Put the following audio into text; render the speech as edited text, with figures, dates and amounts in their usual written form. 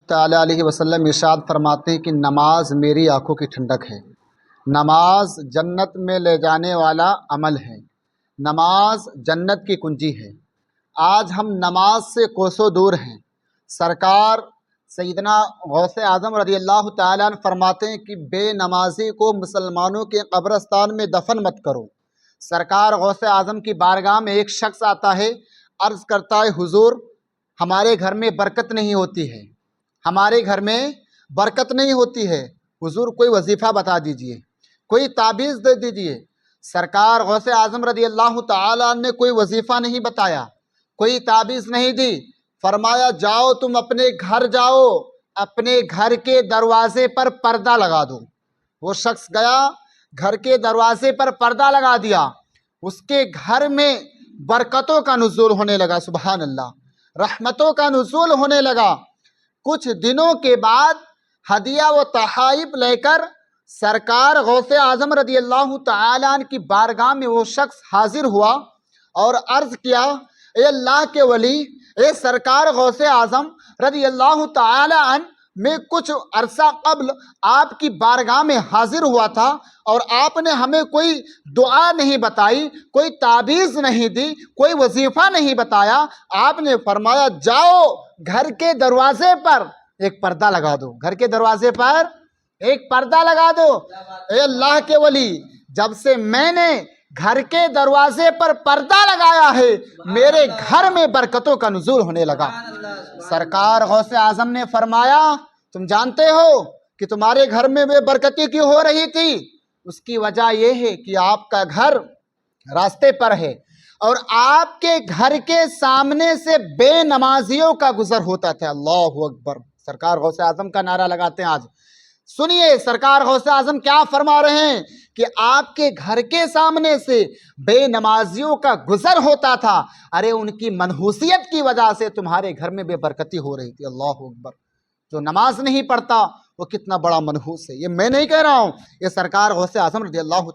تعالیٰ علیہ وسلم ارشاد فرماتے ہیں کہ نماز میری آنکھوں کی ٹھنڈک ہے، نماز جنت میں لے جانے والا عمل ہے، نماز جنت کی کنجی ہے۔ آج ہم نماز سے کوسوں دور ہیں۔ سرکار سیدنا غوث اعظم رضی اللہ تعالیٰ عنہ فرماتے ہیں کہ بے نمازی کو مسلمانوں کے قبرستان میں دفن مت کرو۔ سرکار غوث اعظم کی بارگاہ میں ایک شخص آتا ہے، عرض کرتا ہے حضور ہمارے گھر میں برکت نہیں ہوتی ہے، ہمارے گھر میں برکت نہیں ہوتی ہے، حضور کوئی وظیفہ بتا دیجئے، کوئی تعبیذ دے دیجئے۔ سرکار غوث اعظم رضی اللہ تعالیٰ عنہ نے کوئی وظیفہ نہیں بتایا، کوئی تعبیذ نہیں دی، فرمایا جاؤ تم اپنے گھر جاؤ، اپنے گھر کے دروازے پر پردہ لگا دو۔ وہ شخص گیا، گھر کے دروازے پر پردہ لگا دیا، اس کے گھر میں برکتوں کا نزول ہونے لگا، سبحان اللہ، رحمتوں کا نزول ہونے لگا۔ کچھ دنوں کے بعد ہدیہ و تحائف لے کر سرکار غوث اعظم رضی اللہ تعالیٰ عنہ کی بارگاہ میں وہ شخص حاضر ہوا اور عرض کیا، اے اللہ کے ولی، اے سرکار غوث اعظم رضی اللہ تعالیٰ عنہ، میں کچھ عرصہ قبل آپ کی بارگاہ میں حاضر ہوا تھا اور آپ نے ہمیں کوئی دعا نہیں بتائی، کوئی تعبیذ نہیں دی، کوئی وظیفہ نہیں بتایا۔ آپ نے فرمایا جاؤ گھر کے دروازے پر ایک پردہ لگا دو، گھر کے دروازے پر ایک پردہ لگا دو۔ اے اللہ کے ولی، جب سے میں نے گھر کے دروازے پر پردہ لگایا ہے میرے گھر میں برکتوں کا نزول ہونے لگا۔ سرکار غوث اعظم نے فرمایا تم جانتے ہو کہ تمہارے گھر میں بے برکتی کیوں ہو رہی تھی؟ اس کی وجہ یہ ہے کہ آپ کا گھر راستے پر ہے اور آپ کے گھر کے سامنے سے بے نمازیوں کا گزر ہوتا تھا۔ اللہ اکبر، سرکار غوث اعظم کا نعرہ لگاتے ہیں آج۔ سنیے سرکار غوث اعظم کیا فرما رہے ہیں کہ آپ کے گھر کے سامنے سے بے نمازیوں کا گزر ہوتا تھا، ارے ان کی منحوسیت کی وجہ سے تمہارے گھر میں بے برکتی ہو رہی تھی۔ اللہ اکبر، جو نماز نہیں پڑھتا وہ کتنا بڑا منحوس ہے۔ یہ میں نہیں کہہ رہا ہوں، یہ سرکار غوث اعظم رضی اللہ